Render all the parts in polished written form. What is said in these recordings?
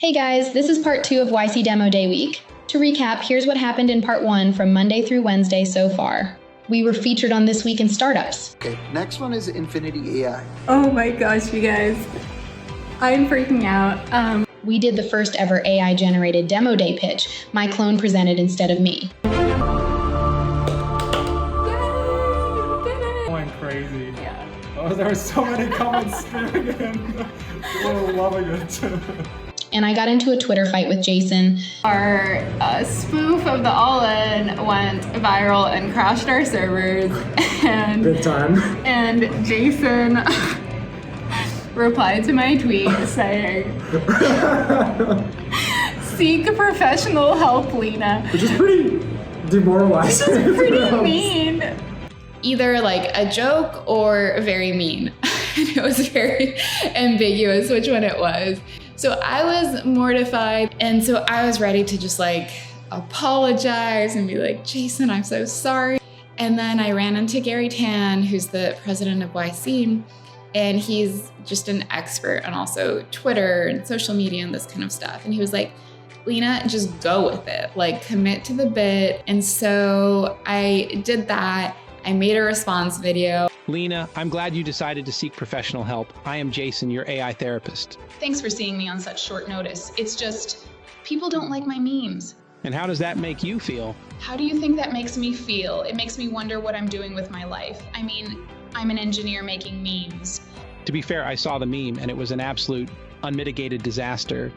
Hey guys, this is part 2 of YC Demo Day Week. To recap, here's what happened in part 1 from Monday through Wednesday so far. We were featured on This Week in Startups. Okay, next one is Infinity AI. Oh my gosh, you guys. I'm freaking out. We did the first ever AI-generated Demo Day pitch. My clone presented instead of me. Going crazy. Yeah. Oh, there were so many comments streaming in. People were loving it. And I got into a Twitter fight with Jason. Our spoof of the All-In went viral and crashed our servers. And Good time. And Jason replied to my tweet saying, "Seek professional help, Lena." Which is pretty demoralizing. This is pretty mean. Either like a joke or very mean. It was very ambiguous which one it was. So I was mortified, and so I was ready to just like apologize and be like, "Jason, I'm so sorry." And then I ran into Gary Tan, who's the president of YC, and he's just an expert on also Twitter and social media and this kind of stuff. And he was like, "Lena, just go with it, like commit to the bit." And so I did that. I made a response video. Lena, I'm glad you decided to seek professional help. I am Jason, your AI therapist. Thanks for seeing me on such short notice. It's just, people don't like my memes. And how does that make you feel? How do you think that makes me feel? It makes me wonder what I'm doing with my life. I mean, I'm an engineer making memes. To be fair, I saw the meme and it was an absolute unmitigated disaster.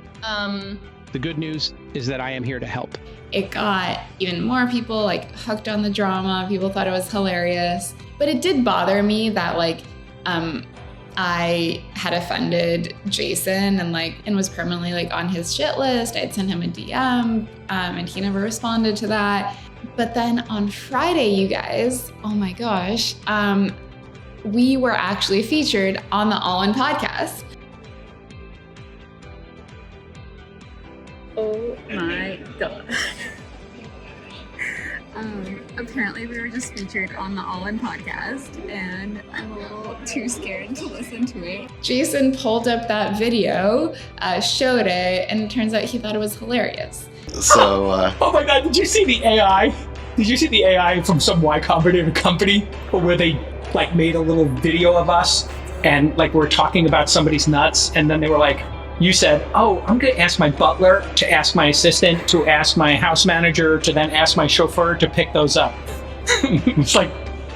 The good news is that I am here to help. It got even more people like hooked on the drama. People thought it was hilarious. But it did bother me that like I had offended Jason and was permanently like on his shit list. I'd sent him a DM and he never responded to that. But then on Friday, you guys, oh my gosh, we were actually featured on the All-In podcast. Oh my god. Apparently we were just featured on the All-In podcast, and I'm a little too scared to listen to it. Jason pulled up that video, showed it, and it turns out he thought it was hilarious. So, Oh my god, did you see the AI? Did you see the AI from some Y Combinator company where they like made a little video of us and like we're talking about somebody's nuts, and then they were like, you said, "Oh, I'm gonna ask my butler to ask my assistant to ask my house manager to then ask my chauffeur to pick those up." It's like,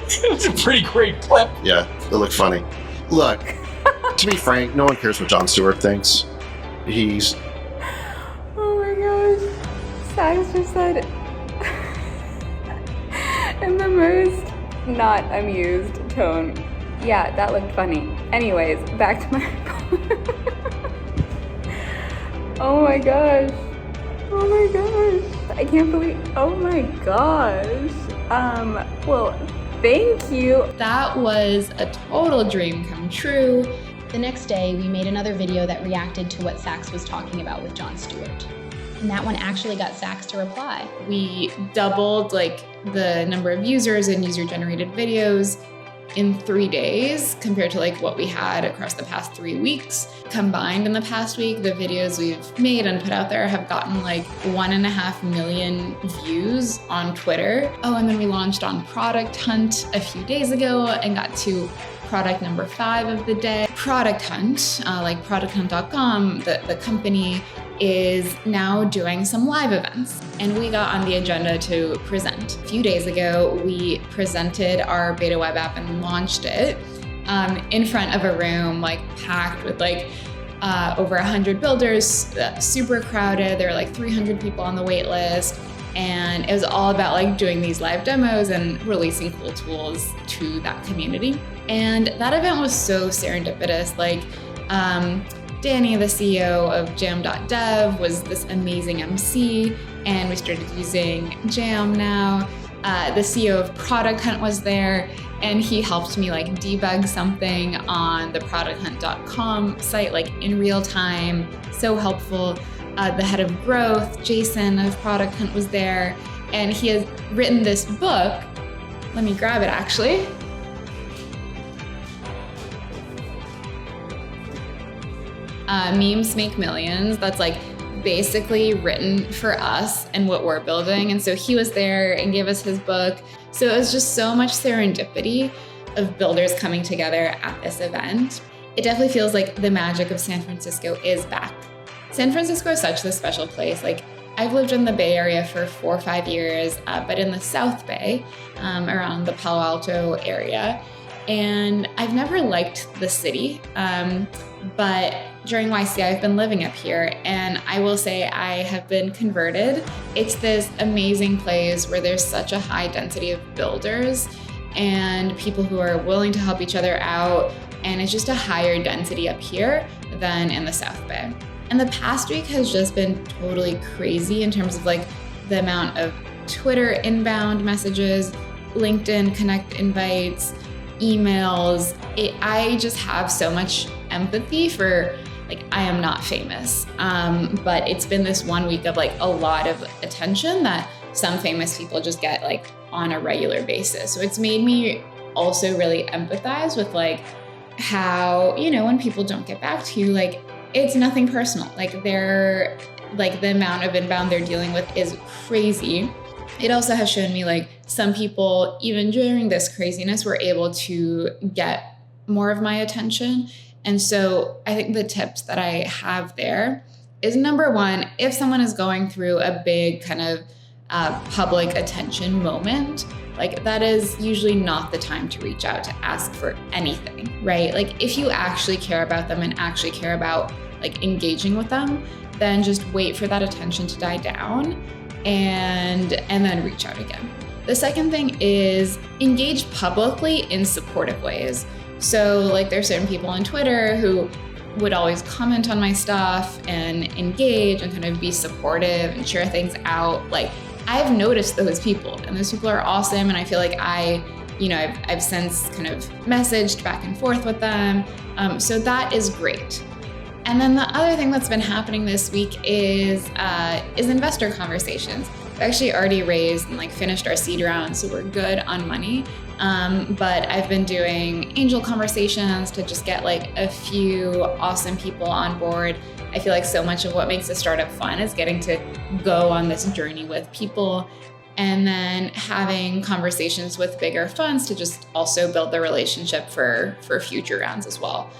it was a pretty great clip. yeah, it looked funny. Look, to be frank, no one cares what Jon Stewart thinks. He's... Oh my gosh. Sags just said in the most not amused tone, "Yeah, that looked funny." Anyways, back to my Oh my gosh. Oh my gosh. I can't believe, oh my gosh. Well, thank you. That was a total dream come true. The next day, we made another video that reacted to what Sax was talking about with Jon Stewart. And that one actually got Sax to reply. We doubled like the number of users and user-generated videos in 3 days compared to like what we had across the past 3 weeks. Combined in the past week, the videos we've made and put out there have gotten like 1.5 million views on Twitter. Oh, and then we launched on Product Hunt a few days ago and got to product number 5 of the day. Product Hunt, like producthunt.com, the company is now doing some live events, and we got on the agenda to present. A few days ago, we presented our beta web app and launched it in front of a room like packed with like over 100 builders, super crowded. There were like 300 people on the wait list, and it was all about like doing these live demos and releasing cool tools to that community. And that event was so serendipitous. Like Danny, the CEO of jam.dev, was this amazing MC, and we started using Jam now. The CEO of Product Hunt was there, and he helped me like debug something on the producthunt.com site like in real time. So helpful. The head of growth, Jason of Product Hunt, was there, and he has written this book. Let me grab it actually. Memes Make Millions. That's like basically written for us and what we're building. And so he was there and gave us his book. So it was just so much serendipity of builders coming together at this event. It definitely feels like the magic of San Francisco is back. San Francisco is such a special place. Like, I've lived in the Bay Area for 4 or 5 years, but in the South Bay, around the Palo Alto area. And I've never liked the city, but during YC, I've been living up here, and I will say I have been converted. It's this amazing place where there's such a high density of builders and people who are willing to help each other out, and it's just a higher density up here than in the South Bay. And the past week has just been totally crazy in terms of like the amount of Twitter inbound messages, LinkedIn Connect invites, emails. I just have so much empathy for, like, I am not famous, but it's been this 1 week of like a lot of attention that some famous people just get like on a regular basis. So it's made me also really empathize with like how, you know, when people don't get back to you, like, it's nothing personal. Like, they're like, the amount of inbound they're dealing with is crazy. It also has shown me like some people, even during this craziness, were able to get more of my attention. And so I think the tips that I have there is, number one, if someone is going through a big kind of public attention moment, like, that is usually not the time to reach out to ask for anything, right? Like, if you actually care about them and actually care about like engaging with them, then just wait for that attention to die down and then reach out again. The second thing is engage publicly in supportive ways. So like, there's certain people on Twitter who would always comment on my stuff and engage and kind of be supportive and share things out. Like, I've noticed those people, and those people are awesome. And I feel like I've since kind of messaged back and forth with them. So that is great. And then the other thing that's been happening this week is investor conversations. We actually already raised and like finished our seed round, so we're good on money. But I've been doing angel conversations to just get like a few awesome people on board. I feel like so much of what makes a startup fun is getting to go on this journey with people, and then having conversations with bigger funds to just also build the relationship for future rounds as well.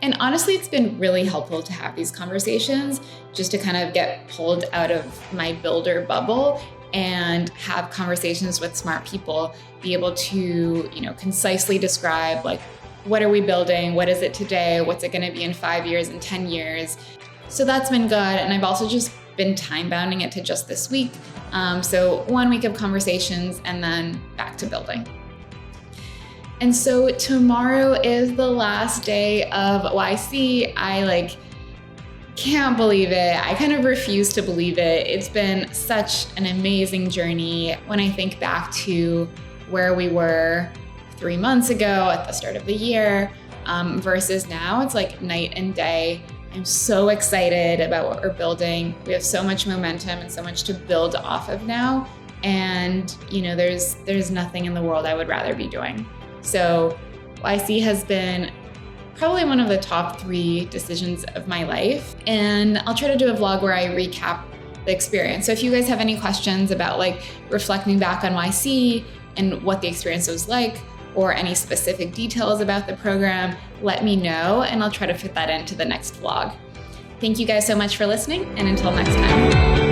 And honestly, it's been really helpful to have these conversations just to kind of get pulled out of my builder bubble and have conversations with smart people, be able to, concisely describe like, what are we building? What is it today? What's it going to be in 5 years and 10 years? So that's been good. And I've also just been time bounding it to just this week. So 1 week of conversations and then back to building. And so tomorrow is the last day of YC. I can't believe it. I kind of refuse to believe it. It's been such an amazing journey. When I think back to where we were 3 months ago at the start of the year versus now, it's like night and day. I'm so excited about what we're building. We have so much momentum and so much to build off of now. And there's nothing in the world I would rather be doing. So YC has been probably one of the top 3 decisions of my life. And I'll try to do a vlog where I recap the experience. So if you guys have any questions about reflecting back on YC and what the experience was like, or any specific details about the program, let me know, and I'll try to fit that into the next vlog. Thank you guys so much for listening, and until next time.